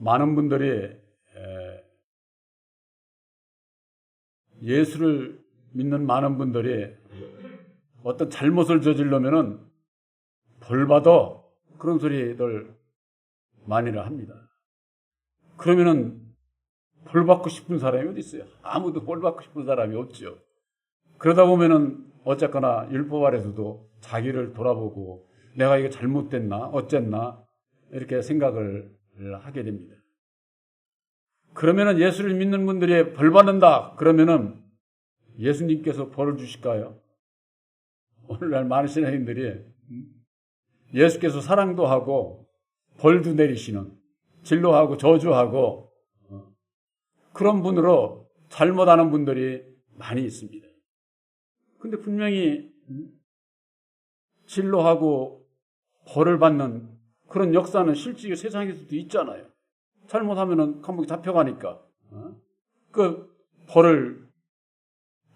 많은 분들이 예수를 믿는 많은 분들이 어떤 잘못을 저지르면은 벌 받아 그런 소리들 많이들 합니다. 그러면은 벌 받고 싶은 사람이 어디 있어요? 아무도 벌 받고 싶은 사람이 없죠. 그러다 보면은 어쨌거나 율법 아래서도 자기를 돌아보고 내가 이거 잘못됐나 어쨌나 이렇게 생각을 하게 됩니다. 그러면은 예수를 믿는 분들이 벌 받는다 그러면은 예수님께서 벌을 주실까요? 오늘날 많은 신앙인들이 예수께서 사랑도 하고 벌도 내리시는 진노하고 저주하고 그런 분으로 잘못하는 분들이 많이 있습니다. 근데 분명히 진노하고 벌을 받는 그런 역사는 실제 세상에서도 있잖아요. 잘못하면은 감옥에 잡혀가니까 그 벌을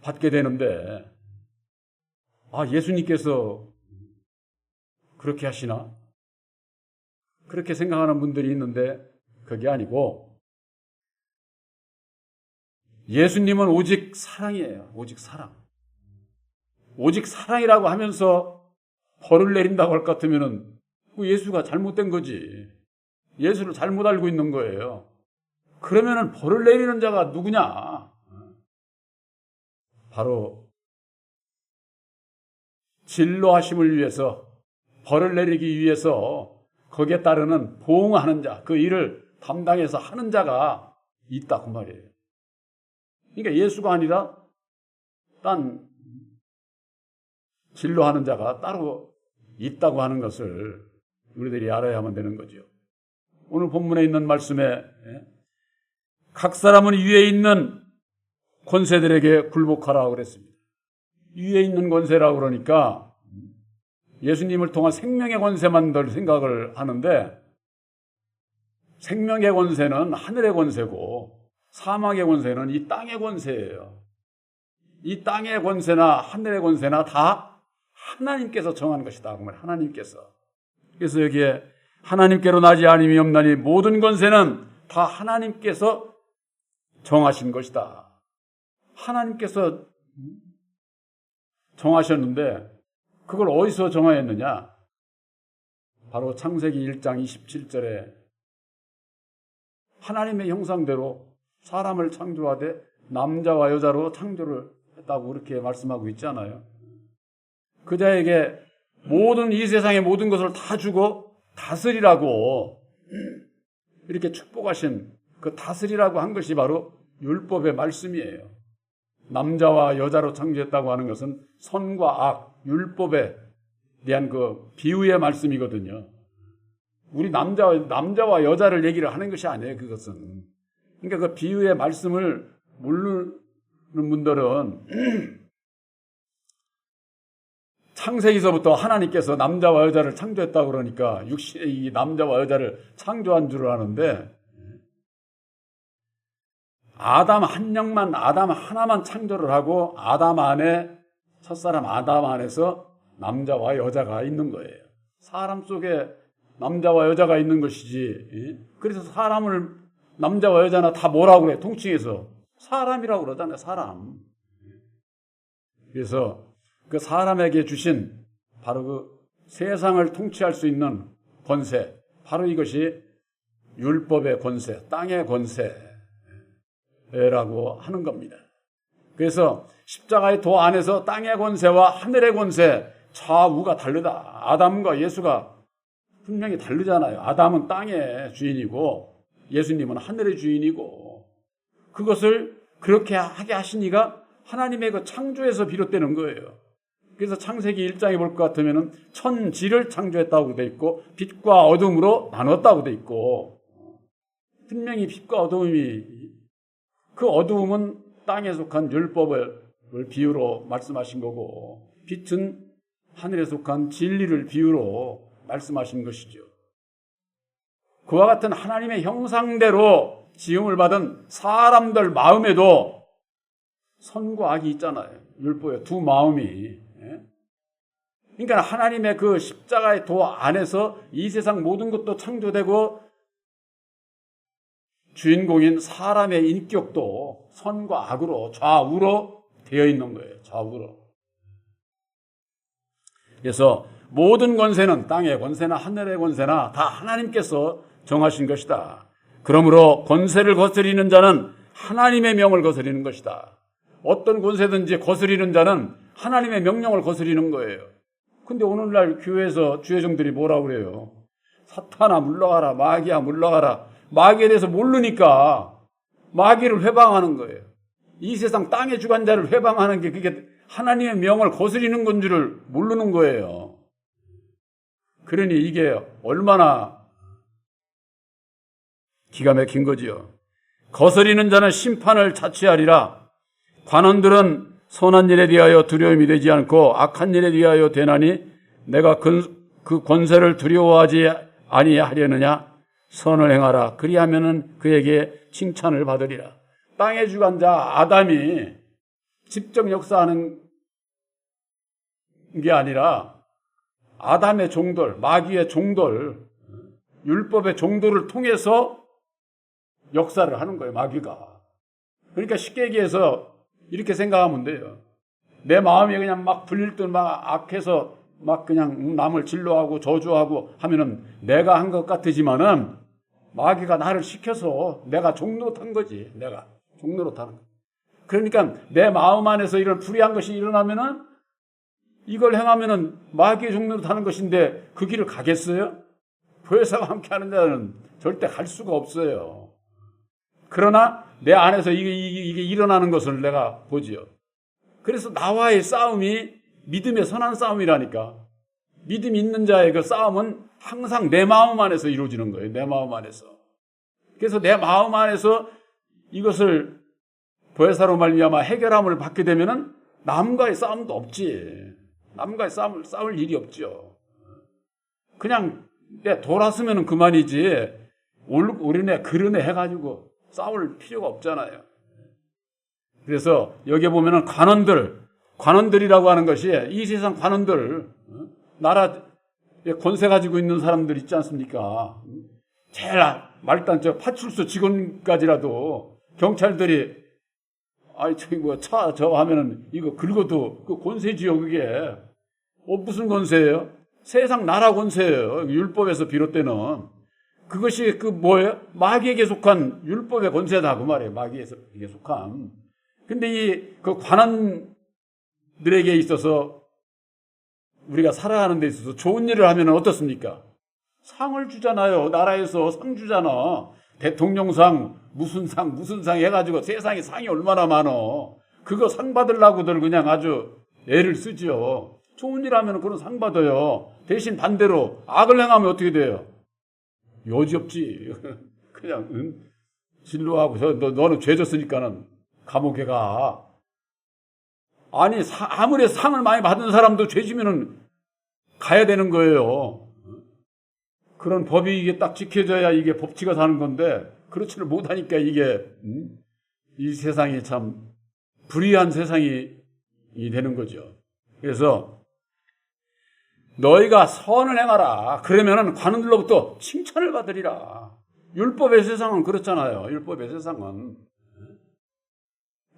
받게 되는데 예수님께서 그렇게 하시나? 그렇게 생각하는 분들이 있는데 그게 아니고 예수님은 오직 사랑이에요. 오직 사랑. 오직 사랑이라고 하면서 벌을 내린다고 할 것 같으면은 예수가 잘못된 거지. 예수를 잘못 알고 있는 거예요. 그러면은 벌을 내리는 자가 누구냐? 바로 진노하심을 위해서 벌을 내리기 위해서 거기에 따르는 보응하는 자, 그 일을 담당해서 하는 자가 있다 그 말이에요. 그러니까 예수가 아니라 딴 진노하는 자가 따로 있다고 하는 것을 우리들이 알아야만 되는 거죠. 오늘 본문에 있는 말씀에 각 사람은 위에 있는 권세들에게 굴복하라고 그랬습니다. 위에 있는 권세라고 그러니까 예수님을 통한 생명의 권세만 들 생각을 하는데 생명의 권세는 하늘의 권세고 사망의 권세는 이 땅의 권세예요. 이 땅의 권세나 하늘의 권세나 다 하나님께서 정한 것이다. 그 말 하나님께서. 그래서 여기에 하나님께로 나지 아님이 없나니 모든 권세는 다 하나님께서 정하신 것이다. 하나님께서 정하셨는데 그걸 어디서 정하였느냐? 바로 창세기 1장 27절에 하나님의 형상대로 사람을 창조하되 남자와 여자로 창조를 했다고 그렇게 말씀하고 있잖아요. 그자에게 모든 이 세상의 모든 것을 다 주고 다스리라고 이렇게 축복하신 그 다스리라고 한 것이 바로 율법의 말씀이에요. 남자와 여자로 창조했다고 하는 것은 선과 악, 율법에 대한 그 비유의 말씀이거든요. 우리 남자와 여자를 얘기를 하는 것이 아니에요, 그것은. 그러니까 그 비유의 말씀을 모르는 분들은 창세기서부터 하나님께서 남자와 여자를 창조했다고 그러니까 육신의 이 남자와 여자를 창조한 줄 아는데 아담 하나만 창조를 하고 아담 안에 첫사람 아담 안에서 남자와 여자가 있는 거예요. 사람 속에 남자와 여자가 있는 것이지. 그래서 사람을 남자와 여자나 다 뭐라고 그래? 통칭해서 사람이라고 그러잖아요. 사람. 그래서 그 사람에게 주신 바로 그 세상을 통치할 수 있는 권세, 바로 이것이 율법의 권세, 땅의 권세라고 하는 겁니다. 그래서 십자가의 도 안에서 땅의 권세와 하늘의 권세, 좌우가 다르다. 아담과 예수가 분명히 다르잖아요. 아담은 땅의 주인이고 예수님은 하늘의 주인이고 그것을 그렇게 하게 하신 이가 하나님의 그 창조에서 비롯되는 거예요. 그래서 창세기 1장에 볼 것 같으면 천지를 창조했다고 돼 있고 빛과 어둠으로 나눴다고 돼 있고 분명히 빛과 어둠이 그 어두움은 땅에 속한 율법을 비유로 말씀하신 거고 빛은 하늘에 속한 진리를 비유로 말씀하신 것이죠. 그와 같은 하나님의 형상대로 지음을 받은 사람들 마음에도 선과 악이 있잖아요. 율법의 두 마음이. 그러니까 하나님의 그 십자가의 도 안에서 이 세상 모든 것도 창조되고 주인공인 사람의 인격도 선과 악으로 좌우로 되어 있는 거예요. 좌우로. 그래서 모든 권세는 땅의 권세나 하늘의 권세나 다 하나님께서 정하신 것이다. 그러므로 권세를 거스리는 자는 하나님의 명을 거스리는 것이다. 어떤 권세든지 거스리는 자는 하나님의 명령을 거스리는 거예요. 근데 오늘날 교회에서 주의종들이 뭐라고 그래요? 사탄아 물러가라, 마귀야 물러가라. 마귀에 대해서 모르니까 마귀를 회방하는 거예요. 이 세상 땅의 주관자를 회방하는 게 그게 하나님의 명을 거스리는 건 줄을 모르는 거예요. 그러니 이게 얼마나 기가 막힌 거지요. 거스리는 자는 심판을 자취하리라. 관원들은 선한 일에 대하여 두려움이 되지 않고 악한 일에 대하여 되나니 내가 그 권세를 두려워하지 아니하려느냐. 선을 행하라. 그리하면은 그에게 칭찬을 받으리라. 땅의 주관자 아담이 직접 역사하는 게 아니라 아담의 종들, 마귀의 종들, 율법의 종들을 통해서 역사를 하는 거예요, 마귀가. 그러니까 쉽게 얘기해서 이렇게 생각하면 돼요. 내 마음이 그냥 막 불릴 듯 막 악해서 막 그냥 남을 진노하고 저주하고 하면은 내가 한 것 같으지만은 마귀가 나를 시켜서 내가 종노릇한 거지. 내가 종노릇하는 거. 그러니까 내 마음 안에서 이런 불의한 것이 일어나면은 이걸 행하면은 마귀의 종노릇하는 것인데 그 길을 가겠어요? 보혜사와 함께 하는 자는 절대 갈 수가 없어요. 그러나 내 안에서 이게 일어나는 것을 내가 보지요. 그래서 나와의 싸움이 믿음의 선한 싸움이라니까. 믿음 있는 자의 그 싸움은 항상 내 마음 안에서 이루어지는 거예요. 내 마음 안에서. 그래서 내 마음 안에서 이것을 보혜사로 말미암아 해결함을 받게 되면은 남과의 싸움도 없지. 남과의 싸울 일이 없죠. 그냥 내 돌았으면 그만이지. 우리네 그러네 해가지고 싸울 필요가 없잖아요. 그래서 여기 보면은 관원들이라고 하는 것이 이 세상 관원들, 나라 권세 가지고 있는 사람들 있지 않습니까? 제일 말단 저 파출소 직원까지라도 경찰들이 저기 뭐 차 저 하면은 이거 긁어도 그 권세지요 그게. 무슨 권세예요? 세상 나라 권세예요. 율법에서 비롯되는. 그것이 그 뭐예요? 마귀에게 속한 율법의 권세다 그 말이에요. 마귀에게 속한. 근데 이 그 관원들에게 있어서 우리가 살아가는 데 있어서 좋은 일을 하면 어떻습니까? 상을 주잖아요. 나라에서 상 주잖아. 대통령상, 무슨 상 해가지고 세상에 상이 얼마나 많어. 그거 상 받으려고들 그냥 아주 애를 쓰지요. 좋은 일 하면 그런 상 받아요. 대신 반대로 악을 행하면 어떻게 돼요? 여지없지. 그냥 진로하고 너는 죄 졌으니까는 감옥에 가. 아니 아무리 상을 많이 받은 사람도 죄 지면은 가야 되는 거예요. 그런 법이 이게 딱 지켜져야 이게 법치가 사는 건데 그렇지를 못하니까 이게 이 세상이 참 불의한 세상이 되는 거죠. 그래서 너희가 선을 행하라. 그러면은 관원들로부터 칭찬을 받으리라. 율법의 세상은 그렇잖아요. 율법의 세상은.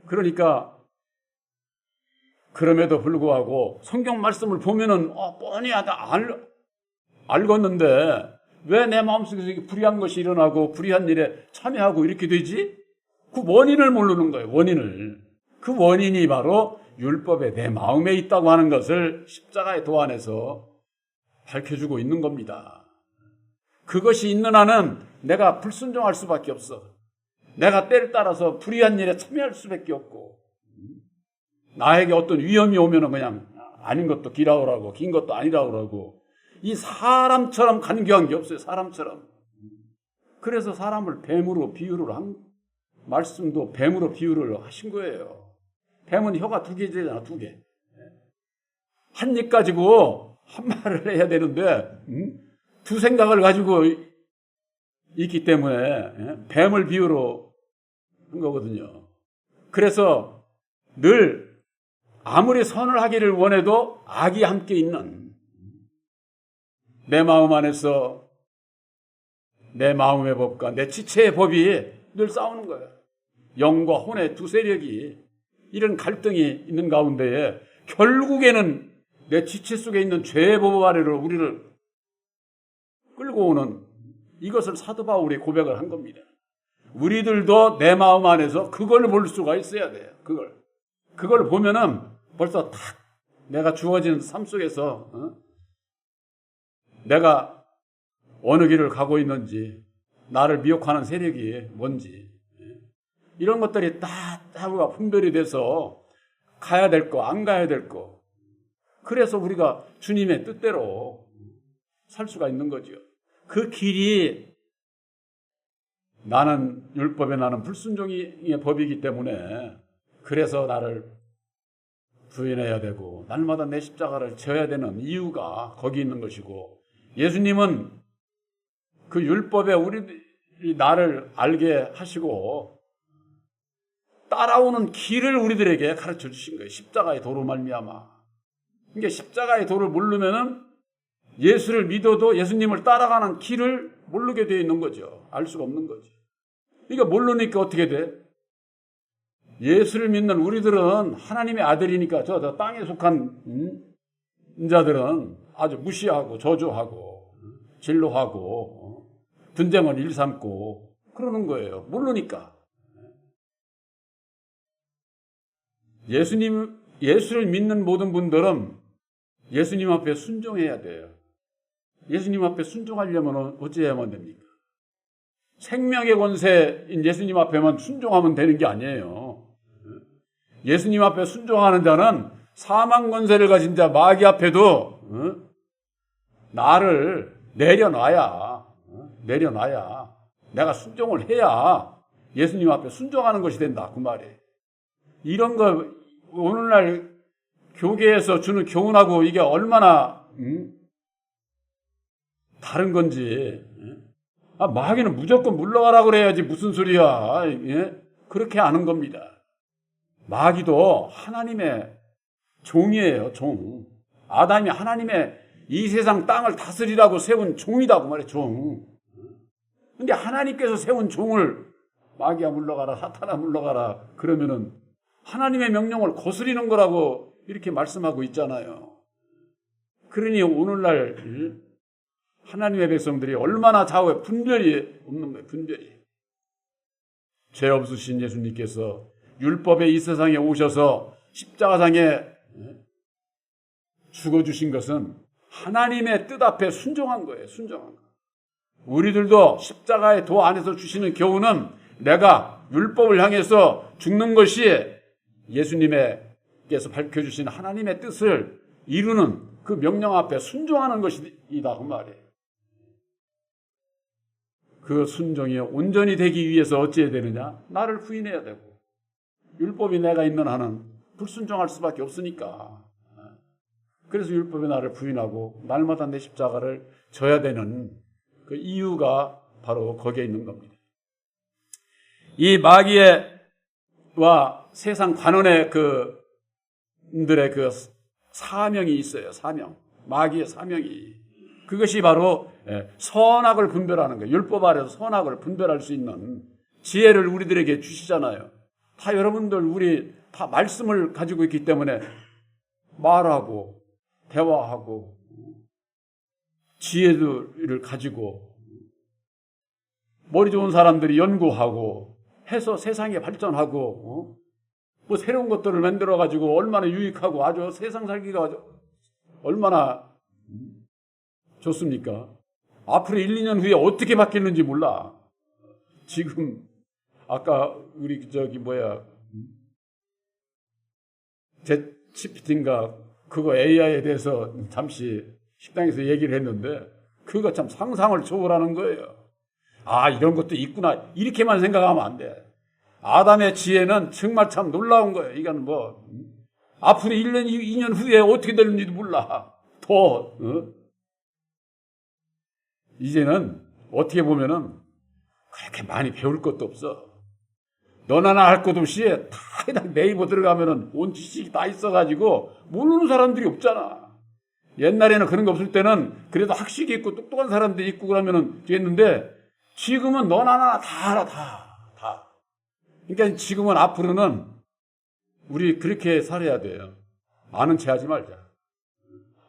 그러니까 그럼에도 불구하고 성경 말씀을 보면은 뻔히 알겠는데 왜 내 마음속에서 이렇게 불의한 것이 일어나고 불의한 일에 참여하고 이렇게 되지? 그 원인을 모르는 거예요. 원인을. 그 원인이 바로 율법에 내 마음에 있다고 하는 것을 십자가의 도 안에서 밝혀주고 있는 겁니다. 그것이 있는 한은 내가 불순종할 수밖에 없어. 내가 때를 따라서 불의한 일에 참여할 수밖에 없고 나에게 어떤 위험이 오면은 그냥 아닌 것도 기라오라고 긴 것도 아니라고 그러고 이 사람처럼 간교한 게 없어요. 사람처럼. 그래서 사람을 뱀으로 비유를 말씀도 뱀으로 비유를 하신 거예요. 뱀은 혀가 2개잖아. 2개. 한 입 가지고 한 말을 해야 되는데 두 생각을 가지고 있기 때문에 뱀을 비유로 한 거거든요. 그래서 늘 아무리 선을 하기를 원해도 악이 함께 있는 내 마음 안에서 내 마음의 법과 내 지체의 법이 늘 싸우는 거예요. 영과 혼의 두 세력이 이런 갈등이 있는 가운데에 결국에는 내 지체 속에 있는 죄의 법업 아래로 우리를 끌고 오는 이것을 사도 바울이 고백을 한 겁니다. 우리들도 내 마음 안에서 그걸 볼 수가 있어야 돼요. 그걸 보면은 벌써 탁 내가 주어진 삶 속에서 내가 어느 길을 가고 있는지, 나를 미혹하는 세력이 뭔지, 이런 것들이 다 하루가 분별이 돼서 가야 될 거, 안 가야 될 거. 그래서 우리가 주님의 뜻대로 살 수가 있는 거죠. 그 길이 나는 율법에 나는 불순종의 법이기 때문에 그래서 나를 부인해야 되고 날마다 내 십자가를 져야 되는 이유가 거기 있는 것이고, 예수님은 그 율법에 우리 나를 알게 하시고 따라오는 길을 우리들에게 가르쳐 주신 거예요. 십자가의 도로 말미암아. 그러니까 십자가의 도를 모르면은 예수를 믿어도 예수님을 따라가는 길을 모르게 되어 있는 거죠. 알 수가 없는 거죠. 그러니까 모르니까 어떻게 돼? 예수를 믿는 우리들은 하나님의 아들이니까 저 땅에 속한 자들은 아주 무시하고 저주하고 진노하고 분쟁을 일삼고 그러는 거예요. 모르니까. 예수를 믿는 모든 분들은 예수님 앞에 순종해야 돼요. 예수님 앞에 순종하려면 어찌해야만 됩니까? 생명의 권세인 예수님 앞에만 순종하면 되는 게 아니에요. 예수님 앞에 순종하는 자는 사망 권세를 가진 자 마귀 앞에도 나를 내려놔야 내가 순종을 해야 예수님 앞에 순종하는 것이 된다. 그 말이에요. 이런 거 오늘날 교계에서 주는 교훈하고 이게 얼마나 다른 건지. 마귀는 무조건 물러가라 그래야지 무슨 소리야. 그렇게 아는 겁니다. 마귀도 하나님의 종이에요. 종. 아담이 하나님의 이 세상 땅을 다스리라고 세운 종이다 그 말이에요. 종. 근데 하나님께서 세운 종을 마귀야 물러가라, 사탄아 물러가라 그러면은 하나님의 명령을 거스리는 거라고 이렇게 말씀하고 있잖아요. 그러니 오늘날 하나님의 백성들이 얼마나 좌우에 분별이 없는 거예요. 분별이. 죄 없으신 예수님께서 율법의 이 세상에 오셔서 십자가상에 죽어주신 것은 하나님의 뜻 앞에 순종한 거예요. 순종한 거. 우리들도 십자가의 도 안에서 주시는 교훈은 내가 율법을 향해서 죽는 것이 예수님께서 밝혀주신 하나님의 뜻을 이루는 그 명령 앞에 순종하는 것이다 그 말이에요. 그 순종이 온전히 되기 위해서 어찌해야 되느냐? 나를 부인해야 되고, 율법이 내가 있는 한은 불순종할 수밖에 없으니까. 그래서 율법이 나를 부인하고 날마다 내 십자가를 져야 되는 그 이유가 바로 거기에 있는 겁니다. 이 마귀와 세상 관원의 그들의 그 사명이 있어요. 사명. 마귀의 사명이. 그것이 바로 선악을 분별하는 거예요. 율법 아래서 선악을 분별할 수 있는 지혜를 우리들에게 주시잖아요. 다 여러분들 우리 다 말씀을 가지고 있기 때문에 말하고 대화하고 지혜를 가지고 머리 좋은 사람들이 연구하고 해서 세상에 발전하고 뭐 새로운 것들을 만들어 가지고 얼마나 유익하고 아주 세상 살기가 얼마나 좋습니까? 앞으로 1, 2년 후에 어떻게 바뀌는지 몰라. 지금 아까 우리 챗GPT인가 그거 AI에 대해서 잠시 식당에서 얘기를 했는데 그거 참 상상을 초월하는 거예요. 아, 이런 것도 있구나. 이렇게만 생각하면 안 돼. 아담의 지혜는 정말 참 놀라운 거예요. 이건 뭐 앞으로 1년, 2년 후에 어떻게 될는지도 몰라. 이제는 어떻게 보면은 그렇게 많이 배울 것도 없어. 너나 나 할 것 없이 다 네이버 들어가면은 온 지식이 다 있어가지고 모르는 사람들이 없잖아. 옛날에는 그런 거 없을 때는 그래도 학식이 있고 똑똑한 사람들이 있고 그러면은 됐는데 지금은 너나 나 다 알아. 다. 그러니까 지금은 앞으로는 우리 그렇게 살아야 돼요. 아는 체 하지 말자.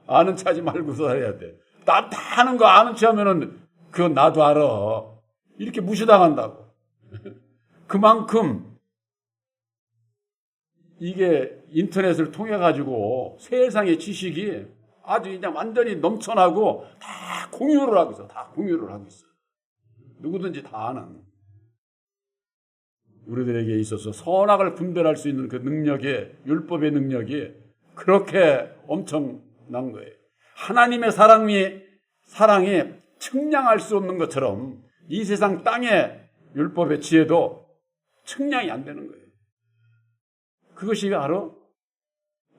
아는 체 하지 말고 살아야 돼. 나 다 아는 거 아는 체 하면은 그건 나도 알아. 이렇게 무시당한다고. 그만큼 이게 인터넷을 통해 가지고 세상의 지식이 아주 그냥 완전히 넘쳐나고 다 공유를 하고 있어. 다 공유를 하고 있어. 누구든지 다 아는. 우리들에게 있어서 선악을 분별할 수 있는 그 능력이, 율법의 능력이 그렇게 엄청난 거예요. 하나님의 사랑이 측량할 수 없는 것처럼 이 세상 땅의 율법의 지혜도 측량이 안 되는 거예요. 그것이 바로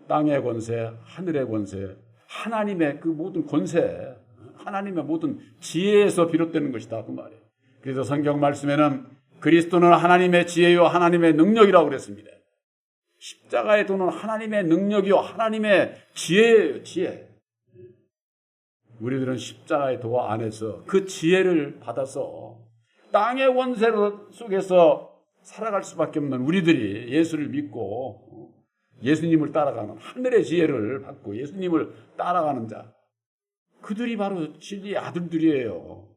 땅의 권세, 하늘의 권세, 하나님의 그 모든 권세, 하나님의 모든 지혜에서 비롯되는 것이다 그 말이에요. 그래서 성경 말씀에는 그리스도는 하나님의 지혜요 하나님의 능력이라고 그랬습니다. 십자가의 도는 하나님의 능력이요 하나님의 지혜예요. 지혜. 우리들은 십자가의 도 안에서 그 지혜를 받아서 땅의 권세 속에서 살아갈 수밖에 없는 우리들이 예수를 믿고 예수님을 따라가는 하늘의 지혜를 받고 예수님을 따라가는 자, 그들이 바로 진리의 아들들이에요.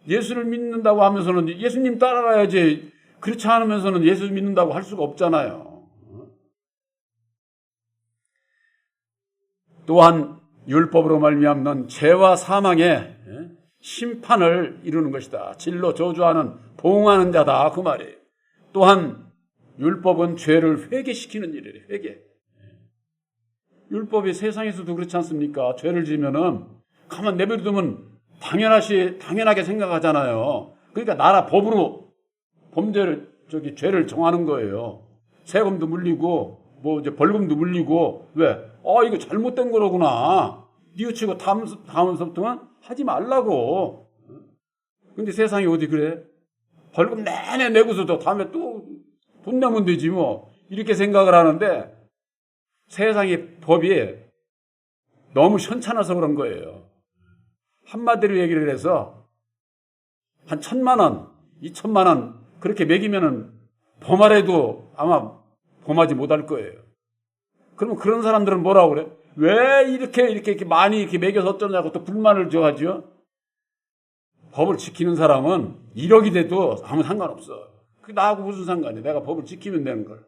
예수를 믿는다고 하면서는 예수님 따라가야지, 그렇지 않으면서는 예수 믿는다고 할 수가 없잖아요. 또한 율법으로 말미암는 죄와 사망의 심판을 이루는 것이다. 진로 저주하는 보응하는 자다 그 말이에요. 또한 율법은 죄를 회개시키는 일이래요. 회개. 율법이 세상에서도 그렇지 않습니까? 죄를 지면은 가만 내버려두면 당연하게 생각하잖아요. 그러니까 나라 법으로 범죄를 죄를 정하는 거예요. 세금도 물리고 뭐 이제 벌금도 물리고. 왜? 이거 잘못된 거로구나. 뉘우치고 다음서부터는 하지 말라고. 근데 세상이 어디 그래? 벌금 내내 내고서도 다음에 또 돈 내면 되지 뭐. 이렇게 생각을 하는데 세상의 법이 너무 현찮아서 그런 거예요. 한마디로 얘기를 해서 한 1,000만 원, 2,000만 원 그렇게 매기면은 범하래도 아마 범하지 못할 거예요. 그러면 그런 사람들은 뭐라고 그래? 왜 이렇게 많이 이렇게 매겨서 어쩌냐고 또 불만을 줘가지고. 법을 지키는 사람은 1억이 돼도 아무 상관없어. 그게 나하고 무슨 상관이야? 내가 법을 지키면 되는 걸.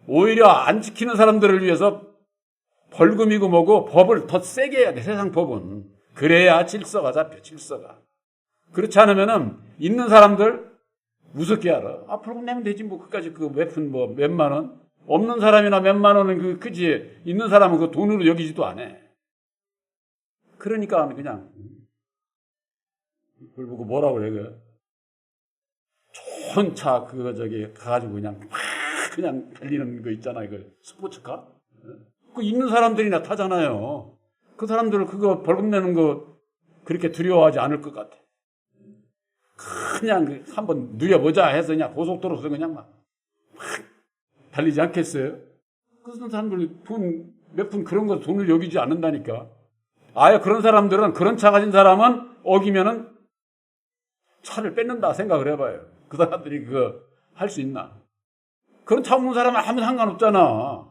오히려 안 지키는 사람들을 위해서 벌금이고 뭐고 법을 더 세게 해야 돼. 세상 법은. 그래야 질서가 잡혀. 질서가. 그렇지 않으면은 있는 사람들 무섭게 알아. 벌금 내면 되지 뭐. 그까지 몇만 원. 없는 사람이나 몇만 원은 크지. 있는 사람은 그 돈으로 여기지도 않아. 그러니까 그냥 그걸 보고 뭐라고 그래? 좋은 차 가가지고 그냥 달리는 거 있잖아. 이거 스포츠카. 그 있는 사람들이나 타잖아요. 그 사람들은 그거 벌금 내는 거 그렇게 두려워하지 않을 것 같아. 그냥 한번 누려보자 해서 그냥 고속도로에서 그냥 막 달리지 않겠어요? 그런 사람들 몇 푼 그런 거 돈을 여기지 않는다니까. 아예 그런 사람들은, 그런 차 가진 사람은 어기면은 차를 뺏는다 생각을 해봐요. 그 사람들이 그거 할 수 있나? 그런 차 없는 사람은 아무 상관없잖아.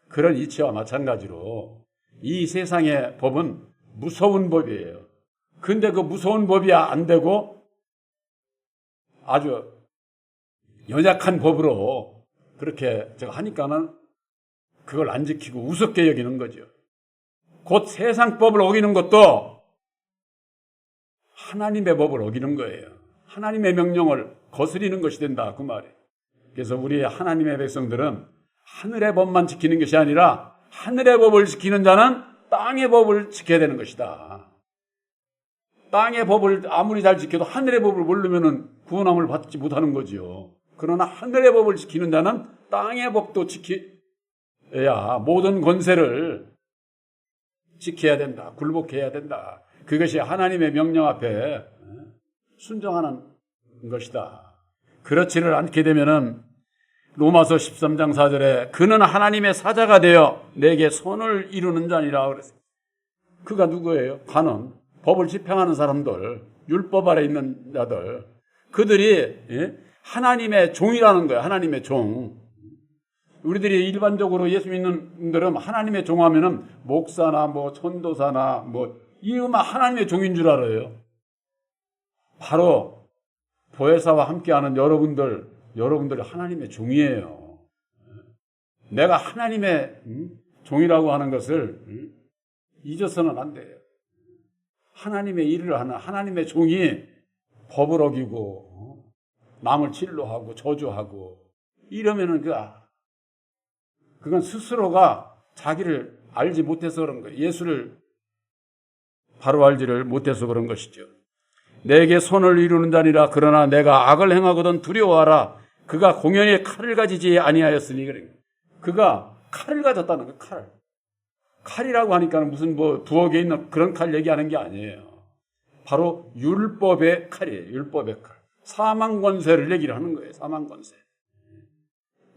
그런 이치와 마찬가지로 이 세상의 법은 무서운 법이에요. 근데 그 무서운 법이 안 되고 아주 연약한 법으로 그렇게 하니까는 그걸 안 지키고 우습게 여기는 거죠. 곧 세상 법을 어기는 것도 하나님의 법을 어기는 거예요. 하나님의 명령을 거스리는 것이 된다 그 말이에요. 그래서 우리 하나님의 백성들은 하늘의 법만 지키는 것이 아니라 하늘의 법을 지키는 자는 땅의 법을 지켜야 되는 것이다. 땅의 법을 아무리 잘 지켜도 하늘의 법을 모르면은 구원함을 받지 못하는 거지요. 그러나 하늘의 법을 지키는 자는 땅의 법도 지켜야 모든 권세를 지켜야 된다. 굴복해야 된다. 그것이 하나님의 명령 앞에 순종하는 것이다. 그렇지를 않게 되면은 로마서 13장 4절에 그는 하나님의 사자가 되어 내게 선을 이루는 자니라 그랬어요. 그가 누구예요? 관원, 법을 집행하는 사람들, 율법 아래 있는 자들. 그들이 하나님의 종이라는 거예요. 하나님의 종. 우리들이 일반적으로 예수 믿는 분들은 하나님의 종하면은 목사나 뭐 천도사나 뭐 이음아 하나님의 종인 줄 알아요. 바로 보혜사와 함께하는 여러분들이 하나님의 종이에요. 내가 하나님의 종이라고 하는 것을 잊어서는 안 돼요. 하나님의 일을 하는 하나님의 종이 법을 어기고 남을 진노하고 저주하고 이러면은 그건 스스로가 자기를 알지 못해서 그런 거예요. 예수를 바로 알지를 못해서 그런 것이죠. 내게 손을 이루는 자니라. 그러나 내가 악을 행하거든 두려워하라. 그가 공연히 칼을 가지지 아니하였으니. 그가 칼을 가졌다는 거예요. 칼이라고 하니까 무슨 뭐 부엌에 있는 그런 칼 얘기하는 게 아니에요. 바로 율법의 칼이에요. 율법의 칼. 사망 권세를 얘기를 하는 거예요. 사망 권세.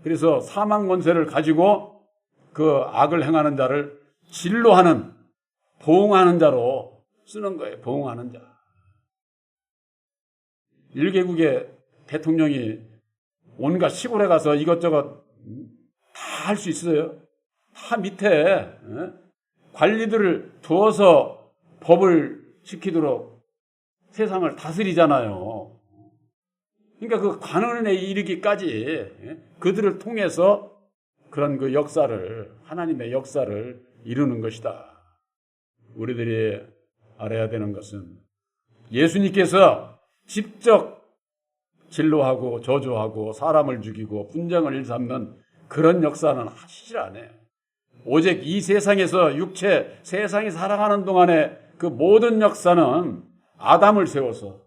그래서 사망 권세를 가지고 그 악을 행하는 자를 진로하는, 보응하는 자로 쓰는 거예요. 보응하는 자. 일개국의 대통령이 온갖 시골에 가서 이것저것 다 할 수 있어요. 다 밑에 관리들을 두어서 법을 지키도록 세상을 다스리잖아요. 그러니까 그 관원에 이르기까지 그들을 통해서 그런 그 역사를, 하나님의 역사를 이루는 것이다. 우리들이 알아야 되는 것은 예수님께서 직접 진노하고 저주하고 사람을 죽이고 분쟁을 일삼는 그런 역사는 하시질 않아요. 오직 이 세상에서 육체, 세상이 살아가는 동안에 그 모든 역사는 아담을 세워서,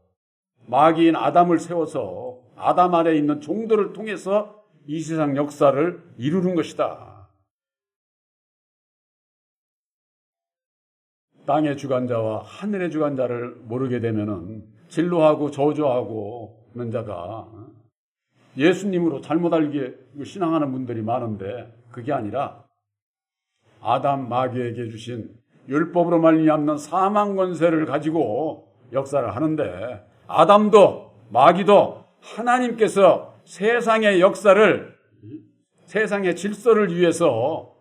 마귀인 아담을 세워서 아담 안에 있는 종들을 통해서 이 세상 역사를 이루는 것이다. 땅의 주관자와 하늘의 주관자를 모르게 되면은 진노하고 저주하고 하는 자가 예수님으로 잘못 알게 신앙하는 분들이 많은데 그게 아니라 아담 마귀에게 주신 율법으로 말미암는 사망 권세를 가지고 역사를 하는데 아담도 마귀도 하나님께서 세상의 역사를, 세상의 질서를 위해서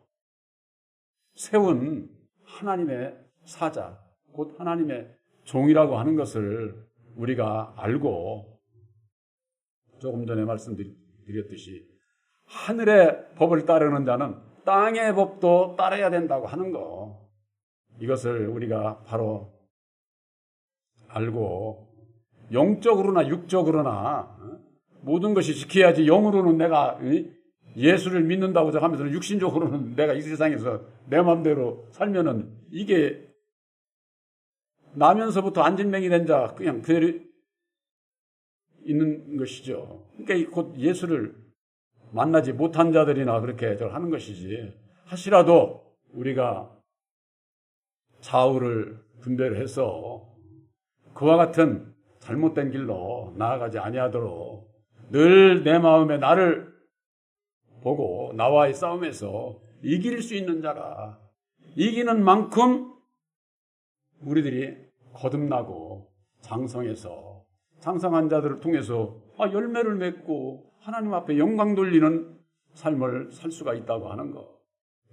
세운 하나님의 사자, 곧 하나님의 종이라고 하는 것을 우리가 알고, 조금 전에 말씀드렸듯이 하늘의 법을 따르는 자는 땅의 법도 따라야 된다고 하는 거, 이것을 우리가 바로 알고 영적으로나 육적으로나 모든 것이 지켜야지. 영으로는 내가 예수를 믿는다고 하면서 육신적으로는 내가 이 세상에서 내 마음대로 살면은 이게 나면서부터 안진뱅이 된 자 그냥 그대로 있는 것이죠. 그러니까 곧 예수를 만나지 못한 자들이나 그렇게 하는 것이지. 하시라도 우리가 좌우를 분별을 해서 그와 같은 잘못된 길로 나아가지 아니하도록 늘 내 마음에 나를 보고 나와의 싸움에서 이길 수 있는 자가 이기는 만큼 우리들이 거듭나고 장성해서 장성한 자들을 통해서 열매를 맺고 하나님 앞에 영광 돌리는 삶을 살 수가 있다고 하는 것.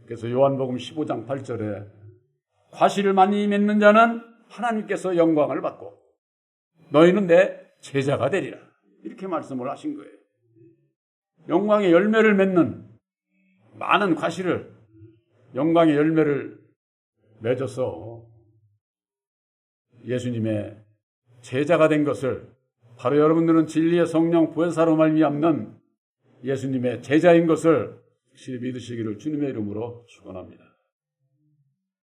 그래서 요한복음 15장 8절에 과실을 많이 맺는 자는 하나님께서 영광을 받고 너희는 내 제자가 되리라. 이렇게 말씀을 하신 거예요. 영광의 열매를 맺는 많은 과실을, 영광의 열매를 맺어서 예수님의 제자가 된 것을, 바로 여러분들은 진리의 성령 보혜사로 말미암는 예수님의 제자인 것을 확실히 믿으시기를 주님의 이름으로 축원합니다.